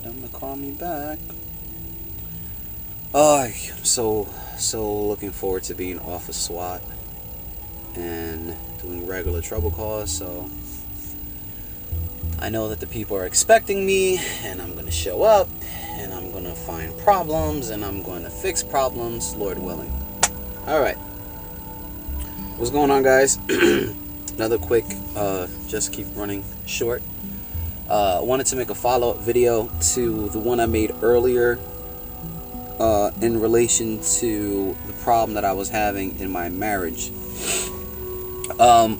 them to call me back. Oh, I'm so looking forward to being off of SWAT and doing regular trouble calls. So I know that the people are expecting me, and I'm going to show up, and I'm going to find problems, and I'm going to fix problems, Lord willing. Alright. What's going on, guys? Another quick, just keep running short. Wanted to make a follow-up video to the one I made earlier in relation to the problem that I was having in my marriage. I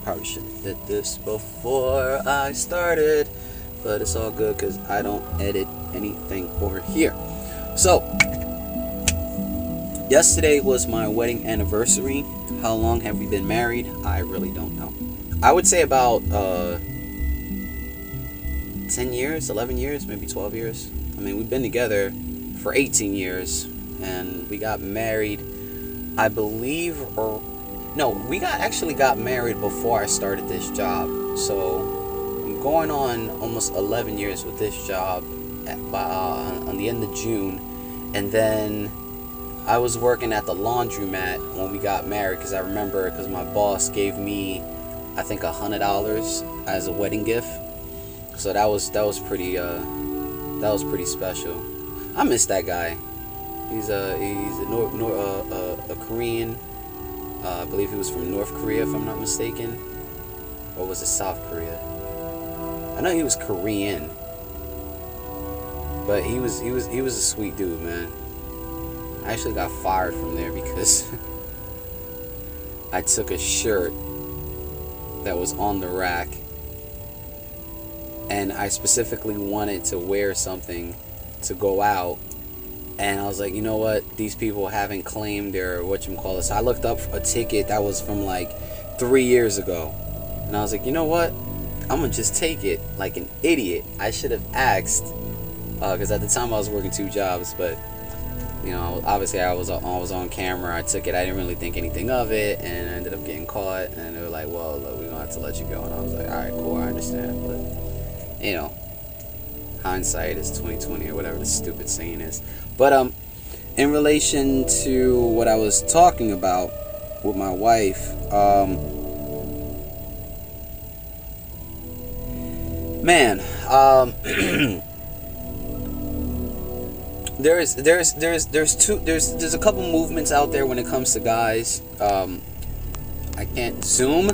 probably should have did this before I started, but it's all good because I don't edit anything over here. So, yesterday was my wedding anniversary. How long have we been married? I really don't know. I would say about 10 years, 11 years, maybe 12 years. I mean, we've been together for 18 years, and we got married, I believe, or no, we actually got married before I started this job. So I'm going on almost 11 years with this job on the end of June, and then I was working at the laundromat when we got married, because I remember, because my boss gave me, I think, $100 as a wedding gift. So that was pretty special. I miss that guy. He's a Korean. I believe he was from North Korea, if I'm not mistaken, or was it South Korea? I know he was Korean, but he was a sweet dude, man. I actually got fired from there because I took a shirt that was on the rack, and I specifically wanted to wear something to go out, and I was like, you know what, these people haven't claimed their whatchamacallit. So I looked up a ticket that was from like 3 years ago, and I was like, you know what, I'm gonna just take it like an idiot. I should have asked, because at the time I was working 2 jobs, but you know, obviously I was on camera. I took it. I didn't really think anything of it, and I ended up getting caught, and they were like, well, look, we're gonna have to let you go. And I was like, alright, cool, I understand. But you know, hindsight is 20/20, or whatever the stupid saying is. But in relation to what I was talking about with my wife, man, there's a couple movements out there when it comes to guys. I can't zoom.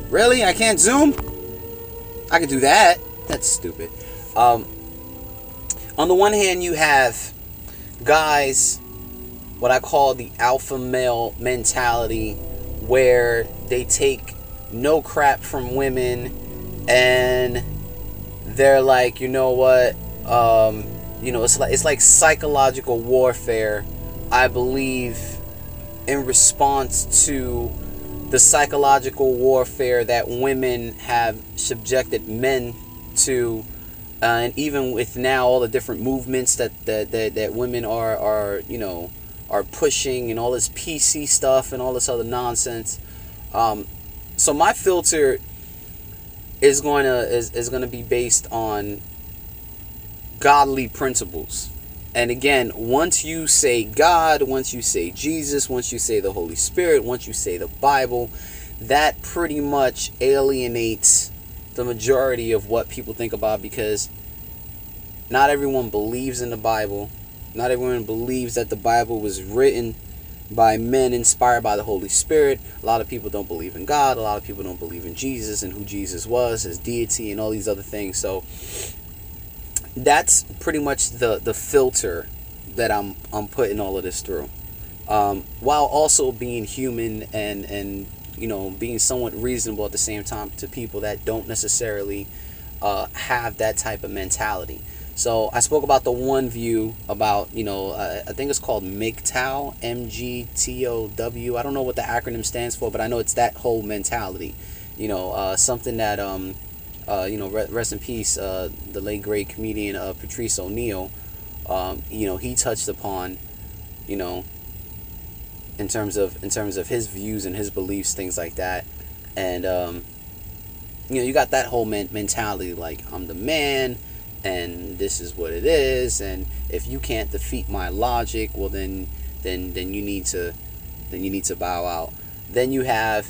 Really? I can't zoom? I can do that. That's stupid. On the one hand, you have guys, what I call the alpha male mentality, where they take no crap from women, and they're like, you know what, you know, it's like psychological warfare, I believe, in response to the psychological warfare that women have subjected men to. And even with now all the different movements that women are you know, are pushing, and all this PC stuff and all this other nonsense. So my filter is going to be based on godly principles. And again, once you say God, once you say Jesus, once you say the Holy Spirit, once you say the Bible, that pretty much alienates the majority of what people think about, because not everyone believes in the Bible. Not everyone believes that the Bible was written by men inspired by the Holy Spirit. A lot of people don't believe in God. A lot of people don't believe in Jesus and who Jesus was, his deity, and all these other things. So that's pretty much the filter that I'm putting all of this through, while also being human and you know, being somewhat reasonable at the same time to people that don't necessarily have that type of mentality. So I spoke about the one view about, you know, I think it's called MGTOW, MGTOW. I don't know what the acronym stands for, but I know it's that whole mentality. You know, something that, you know, rest in peace, the late great comedian Patrice O'Neal, you know, he touched upon, you know, in terms of his views and his beliefs, things like that. And you know, you got that whole mentality, like, I'm the man, and this is what it is, and if you can't defeat my logic, well then you need to bow out. Then you have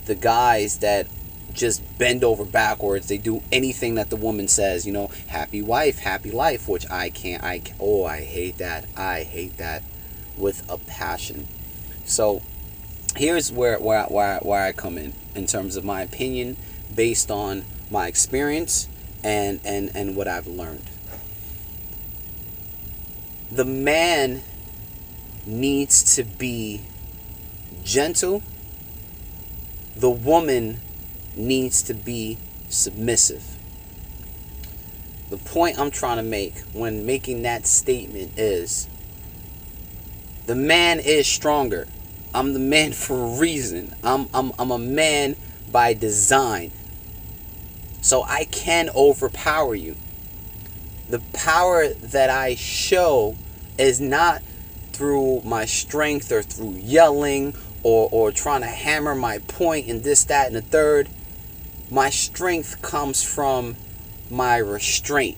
the guys that just bend over backwards. They do anything that the woman says, happy wife, happy life, which I hate that. I hate that with a passion. So here's where I come in terms of my opinion based on my experience and what I've learned. The man needs to be gentle. The woman needs to be submissive. The point I'm trying to make when making that statement is the man is stronger. I'm the man for a reason. I'm a man by design. So I can overpower you. The power that I show is not through my strength or through yelling or trying to hammer my point and this, that, and the third. My strength comes from my restraint.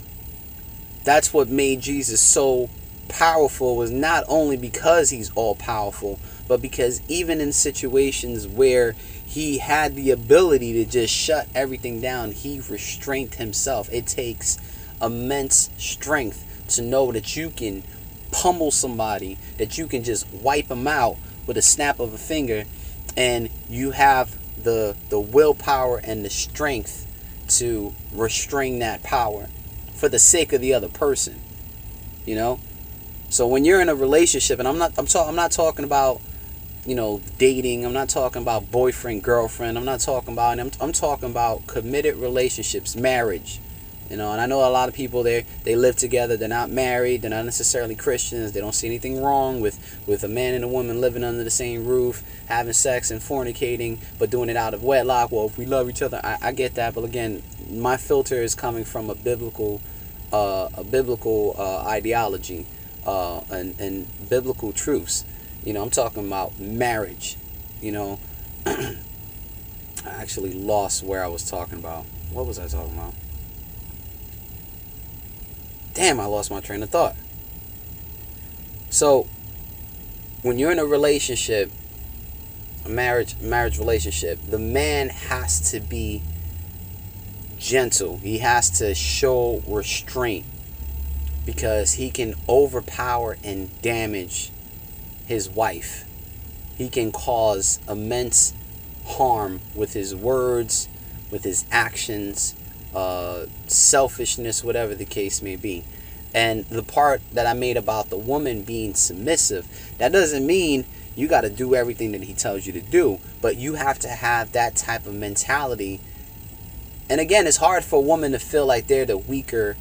That's what made Jesus so powerful, was not only because he's all powerful, but because even in situations where he had the ability to just shut everything down, he restrained himself. It takes immense strength to know that you can pummel somebody, that you can just wipe them out with a snap of a finger, and you have the willpower and the strength to restrain that power for the sake of the other person. So when you're in a relationship, and I'm not talking about dating, I'm not talking about boyfriend, girlfriend, I'm talking about committed relationships, marriage. And I know a lot of people, they live together, they're not married, they're not necessarily Christians, they don't see anything wrong with a man and a woman living under the same roof, having sex and fornicating, but doing it out of wedlock. Well, if we love each other, I get that, but again, my filter is coming from a biblical ideology and biblical truths. I'm talking about marriage. I actually lost where I was talking about. What was I talking about? Damn, I lost my train of thought. So, when you're in a relationship, a marriage relationship, the man has to be gentle. He has to show restraint, because he can overpower and damage his wife. He can cause immense harm with his words, with his actions, selfishness, whatever the case may be. And the part that I made about the woman being submissive, that doesn't mean you got to do everything that he tells you to do, but you have to have that type of mentality. And again, it's hard for a woman to feel like they're the weaker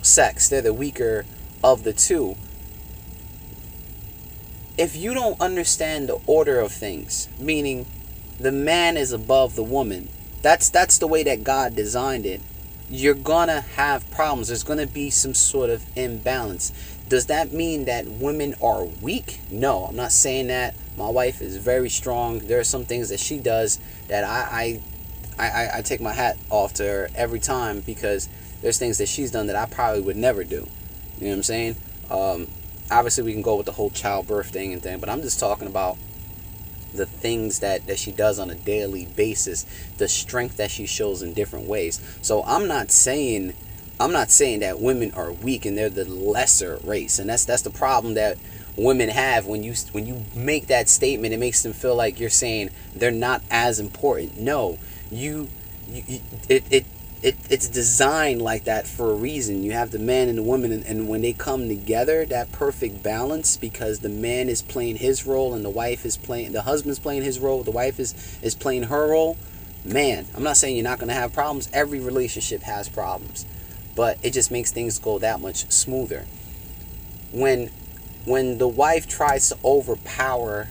sex, they're the weaker of the two. If you don't understand the order of things, meaning the man is above the woman, that's the way that God designed it, you're gonna have problems. There's gonna be some sort of imbalance. Does that mean that women are weak? No, I'm not saying that. My wife is very strong. There are some things that she does that I take my hat off to her every time, because there's things that she's done that I probably would never do. You know what I'm saying? Obviously, we can go with the whole childbirth thing and thing, but I'm just talking about the things that she does on a daily basis, the strength that she shows in different ways. So I'm not saying that women are weak and they're the lesser race, and that's the problem that women have when you make that statement. It makes them feel like you're saying they're not as important. No, it's designed like that for a reason. You have the man and the woman, and when they come together, that perfect balance, because the man is playing his role and the husband's playing his role, the wife is playing her role. Man, I'm not saying you're not going to have problems. Every relationship has problems, but it just makes things go that much smoother. When the wife tries to overpower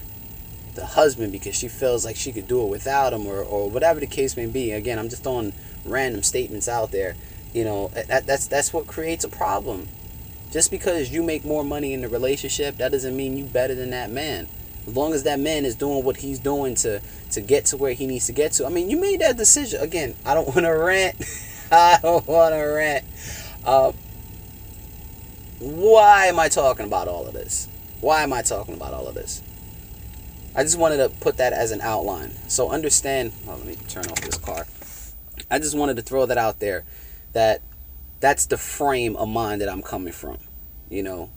the husband because she feels like she could do it without him, or whatever the case may be. Again, I'm just throwing random statements out there. That's what creates a problem. Just because you make more money in the relationship, that doesn't mean you better than that man. As long as that man is doing what he's doing to get to where he needs to get to. I mean, you made that decision. Again, I don't want to rant. I don't want to rant. Uh, why am I talking about all of this? Why am I talking about all of this? I just wanted to put that as an outline. So understand, well, let me turn off this car. I just wanted to throw that out there, that that's the frame of mind that I'm coming from. You know,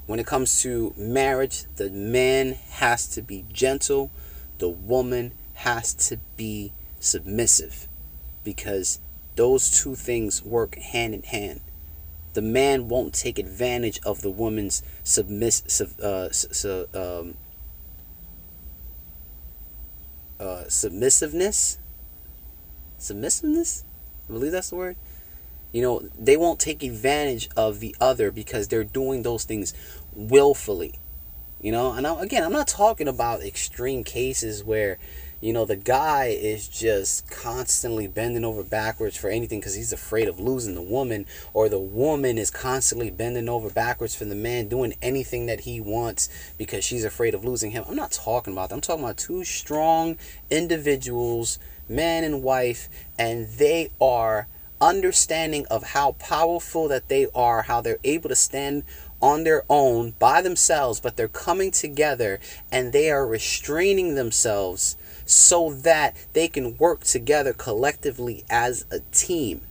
when it comes to marriage, the man has to be gentle, the woman has to be submissive, because those two things work hand in hand. The man won't take advantage of the woman's submissiveness. Submissiveness? I believe that's the word. You know, they won't take advantage of the other because they're doing those things willfully. You know, and I'm not talking about extreme cases where, you know, the guy is just constantly bending over backwards for anything because he's afraid of losing the woman, or the woman is constantly bending over backwards for the man doing anything that he wants because she's afraid of losing him. I'm not talking about that. I'm talking about two strong individuals, man and wife, and they are understanding of how powerful that they are, how they're able to stand on their own by themselves, but they're coming together and they are restraining themselves so that they can work together collectively as a team.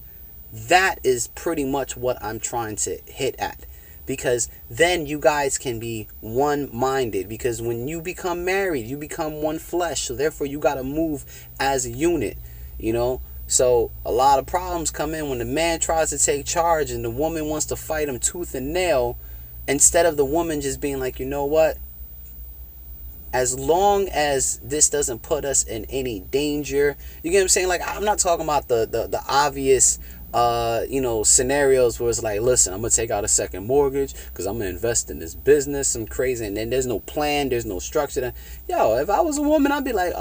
That is pretty much what I'm trying to hit at, because then you guys can be one-minded, because when you become married, you become one flesh, so therefore you got to move as a unit, you know. So a lot of problems come in when the man tries to take charge and the woman wants to fight him tooth and nail, instead of the woman just being like, you know what, as long as this doesn't put us in any danger. You get what I'm saying? Like, I'm not talking about the obvious you know, scenarios where it's like, listen, I'm gonna take out a second mortgage because I'm gonna invest in this business, some crazy, and then there's no plan, there's no structure. Yo, if I was a woman, I'd be like,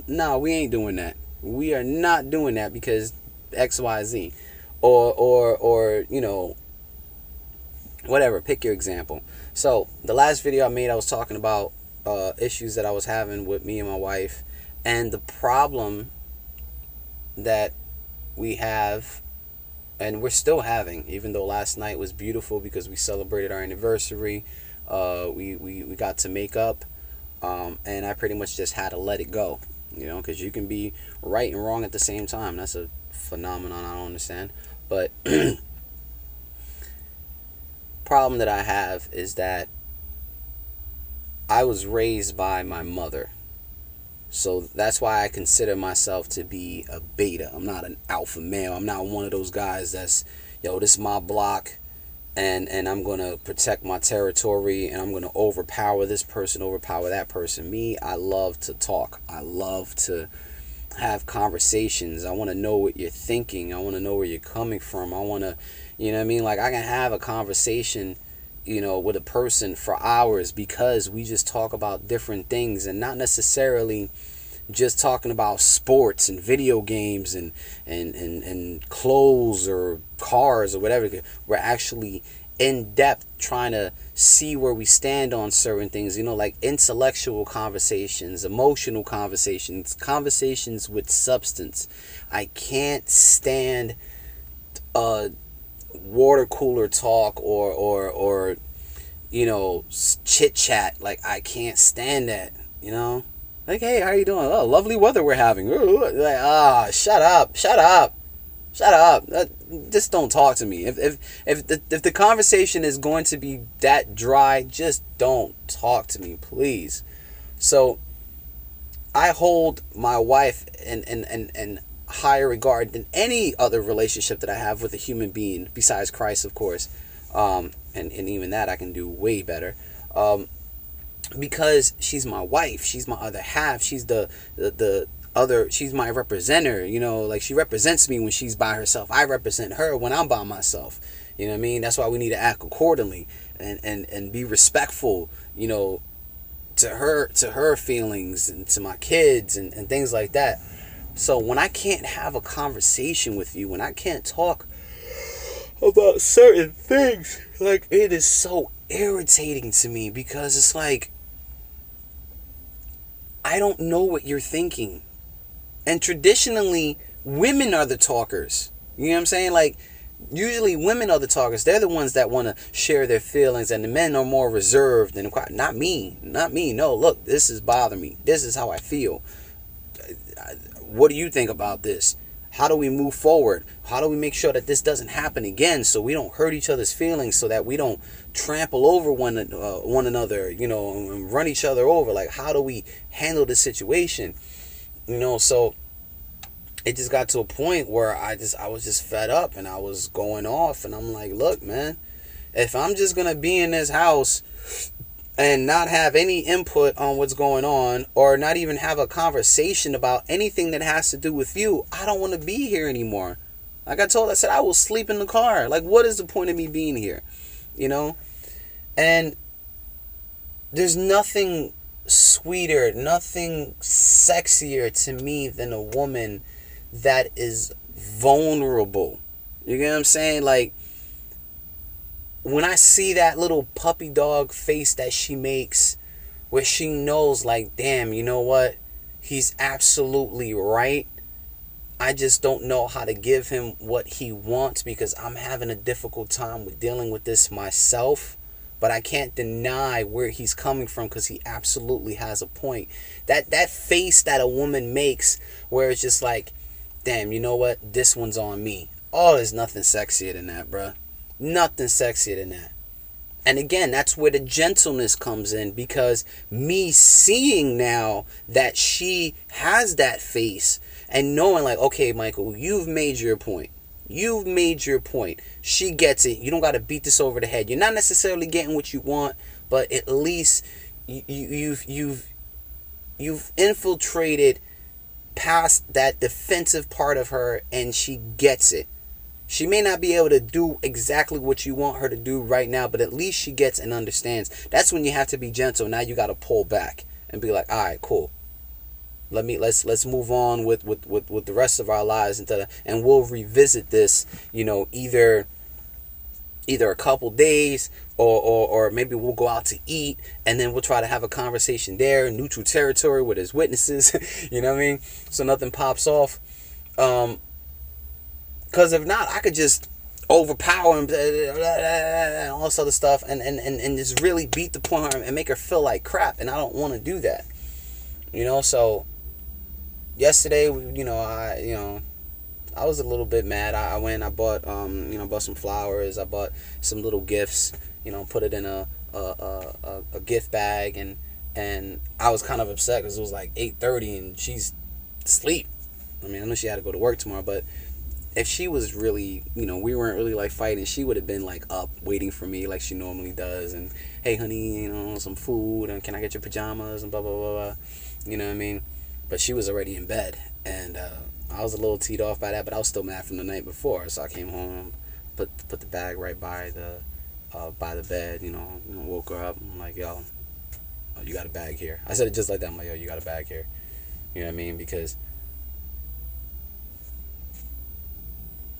no, we ain't doing that. We are not doing that because XYZ. Or you know, whatever, pick your example. So the last video I made, I was talking about issues that I was having with me and my wife, and the problem that we have, and we're still having, even though last night was beautiful because we celebrated our anniversary. We got to make up, and I pretty much just had to let it go, you know, because you can be right and wrong at the same time. That's a phenomenon I don't understand. But problem that I have is that I was raised by my mother. So that's why I consider myself to be a beta. I'm not an alpha male. I'm not one of those guys that's, yo, this is my block, and I'm going to protect my territory, and I'm going to overpower this person, overpower that person. Me, I love to talk. I love to have conversations. I want to know what you're thinking. I want to know where you're coming from. I want to, you know what I mean? Like, I can have a conversation, you know, with a person for hours because we just talk about different things, and not necessarily just talking about sports and video games and clothes or cars or whatever. We're actually in depth trying to see where we stand on certain things, you know, like intellectual conversations, emotional conversations, conversations with substance. I can't stand water cooler talk or you know, chit chat. Like, I can't stand that, you know. Like, hey, how you doing? Oh, lovely weather we're having. Like, shut up, just don't talk to me. If the conversation is going to be that dry, just don't talk to me, please. So I hold my wife in higher regard than any other relationship that I have with a human being besides Christ, of course. And even that I can do way better. Because she's my wife, she's my other half, she's the other, she's my representative, you know, like, she represents me when she's by herself. I represent her when I'm by myself. You know what I mean? That's why we need to act accordingly and be respectful, you know, to her feelings and to my kids and things like that. So when I can't have a conversation with you, when I can't talk about certain things, like, it is so irritating to me, because it's like, I don't know what you're thinking. And traditionally, women are the talkers. You know what I'm saying? Like, usually women are the talkers. They're the ones that want to share their feelings, and the men are more reserved and quiet. Not me. Not me. No, look, this is bothering me. This is how I feel. What do you think about this? How do we move forward? How do we make sure that this doesn't happen again, so we don't hurt each other's feelings, so that we don't trample over one another, you know, and run each other over? Like, how do we handle this situation? You know, so it just got to a point where I was just fed up, and I was going off, and I'm like, look, man, if I'm just gonna be in this house and not have any input on what's going on, or not even have a conversation about anything that has to do with you, I don't want to be here anymore. Like I said, I will sleep in the car. Like, what is the point of me being here? You know? And there's nothing sweeter, nothing sexier to me than a woman that is vulnerable. You get what I'm saying? Like, when I see that little puppy dog face that she makes, where she knows, like, damn, you know what? He's absolutely right. I just don't know how to give him what he wants, because I'm having a difficult time with dealing with this myself. But I can't deny where he's coming from, because he absolutely has a point. That face that a woman makes, where it's just like, damn, you know what? This one's on me. Oh, there's nothing sexier than that, bruh. Nothing sexier than that. And again, that's where the gentleness comes in, because me seeing now that she has that face, and knowing like, okay, Michael, you've made your point. You've made your point. She gets it. You don't got to beat this over the head. You're not necessarily getting what you want, but at least you've infiltrated past that defensive part of her, and she gets it. She may not be able to do exactly what you want her to do right now, but at least she gets and understands. That's when you have to be gentle. Now you got to pull back and be like, all right, cool. Let's move on with the rest of our lives, and we'll revisit this, you know, either a couple days, or maybe we'll go out to eat, and then we'll try to have a conversation there, neutral territory where there's witnesses. You know what I mean? So nothing pops off. Because if not, I could just overpower him, and all this other stuff, and just really beat the point and make her feel like crap. And I don't want to do that. You know, so yesterday, I was a little bit mad. I went, I bought bought some flowers. I bought some little gifts, put it in a gift bag, and I was kind of upset because it was like 8:30 and she's asleep. I mean, I know she had to go to work tomorrow, but if she was really, we weren't really like fighting, she would have been like up waiting for me like she normally does, and hey honey, some food, and can I get your pajamas, and blah blah blah blah. You know what I mean? But she was already in bed, and I was a little teed off by that, but I was still mad from the night before. So I came home, put the bag right by the bed, woke her up. I'm like, yo, you got a bag here. I said it just like that. I'm like, yo, you got a bag here. You know what I mean? Because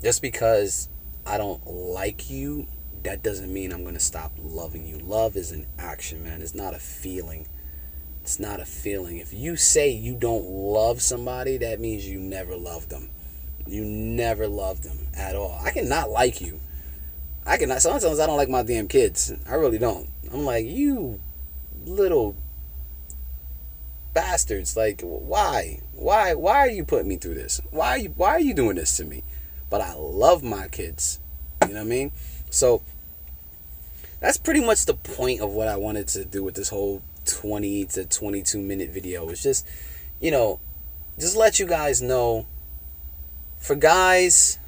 just because I don't like you, that doesn't mean I'm going to stop loving you. Love is an action, man. It's not a feeling. It's not a feeling. If you say you don't love somebody, that means you never loved them. You never loved them at all. I cannot like you. Sometimes I don't like my damn kids. I really don't. I'm like, you little bastards. Like, why? Why are you putting me through this? Why are you doing this to me? But I love my kids. You know what I mean? So that's pretty much the point of what I wanted to do with this whole 20 to 22 minute video. It's just, just let you guys know. For guys,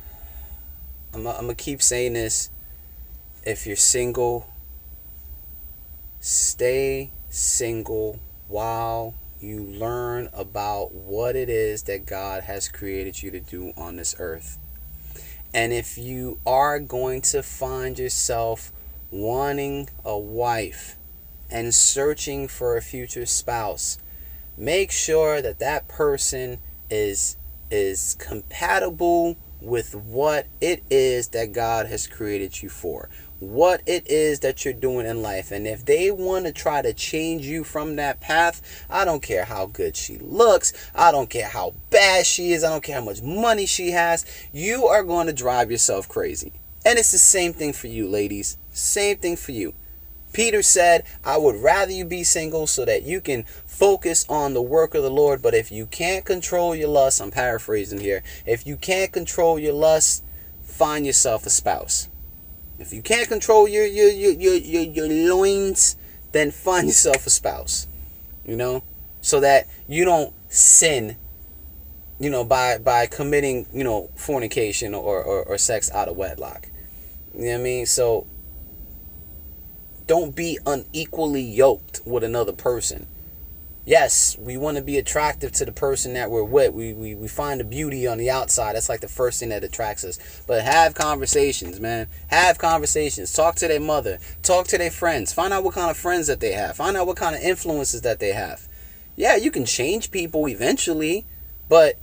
I'm gonna keep saying this. If you're single, stay single while you learn about what it is that God has created you to do on this earth. And if you are going to find yourself wanting a wife and searching for a future spouse, make sure that person is compatible with what it is that God has created you for, what it is that you're doing in life. And if they want to try to change you from that path, I don't care how good she looks, I don't care how bad she is, I don't care how much money she has, you are going to drive yourself crazy. And it's the same thing for you, ladies. Same thing for you. Peter said, I would rather you be single so that you can focus on the work of the Lord. But if you can't control your lust, I'm paraphrasing here, if you can't control your lust, find yourself a spouse. If you can't control your loins, then find yourself a spouse. You know, so that you don't sin, you know, by committing, you know, fornication or sex out of wedlock. You know what I mean? So don't be unequally yoked with another person. Yes, we want to be attractive to the person that we're with. We find the beauty on the outside. That's like the first thing that attracts us. But have conversations, man. Have conversations. Talk to their mother. Talk to their friends. Find out what kind of friends that they have. Find out what kind of influences that they have. Yeah, you can change people eventually, but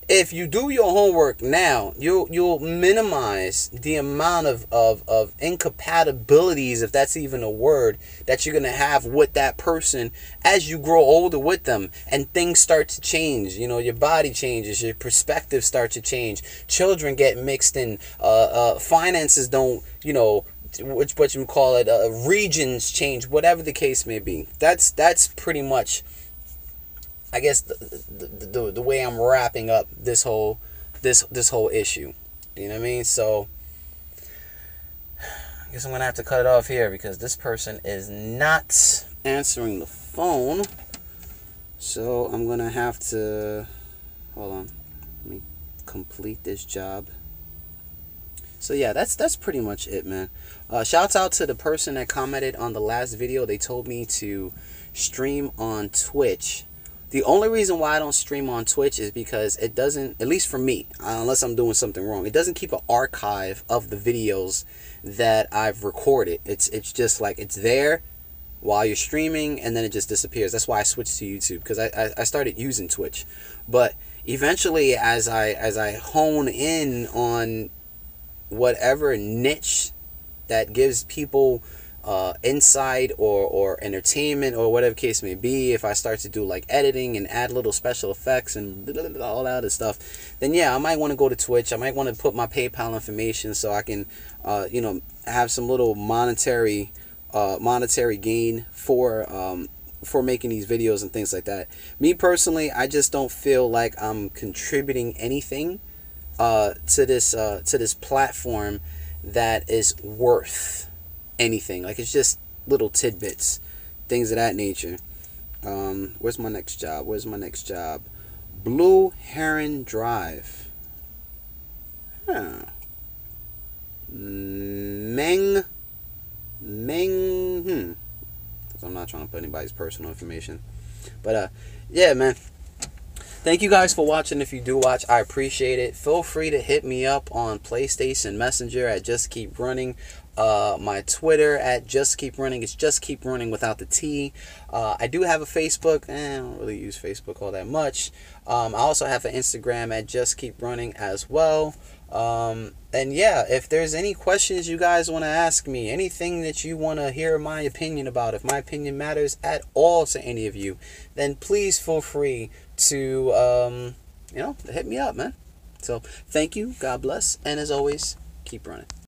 if you do your homework now, you'll minimize the amount of incompatibilities, if that's even a word, that you're going to have with that person as you grow older with them and things start to change. You know, your body changes, your perspective starts to change, children get mixed in, finances don't, you know, what you call it, regions change, whatever the case may be. That's pretty much, I guess, the way I'm wrapping up this whole issue. You know what I mean? So I guess I'm gonna have to cut it off here because this person is not answering the phone. So I'm gonna have to hold on. Let me complete this job. So yeah, that's pretty much it, man. Shouts out to the person that commented on the last video. They told me to stream on Twitch. The only reason why I don't stream on Twitch is because it doesn't, at least for me, unless I'm doing something wrong, it doesn't keep an archive of the videos that I've recorded. It's just like it's there while you're streaming and then it just disappears. That's why I switched to YouTube, because I started using Twitch. But eventually, as I hone in on whatever niche that gives people insight or entertainment or whatever case may be, if I start to do like editing and add little special effects and all that other stuff, then yeah, I might want to go to Twitch. I might want to put my PayPal information so I can you know, have some little monetary gain for making these videos and things like that. Me personally, I just don't feel like I'm contributing anything to this platform that is worth anything. Like, it's just little tidbits, things of that nature. Where's my next job? Blue Heron Drive. Meng. Because I'm not trying to put anybody's personal information. But yeah, man. Thank you guys for watching. If you do watch, I appreciate it. Feel free to hit me up on PlayStation Messenger at Just Keep Running. My Twitter at Just Keep Running. It's Just Keep Running without the T. I do have a Facebook. I don't really use Facebook all that much. I also have an Instagram at Just Keep Running as well. And yeah, if there's any questions you guys want to ask me, anything that you want to hear my opinion about, if my opinion matters at all to any of you, then please feel free to you know, hit me up, man. So thank you, God bless, and as always, keep running.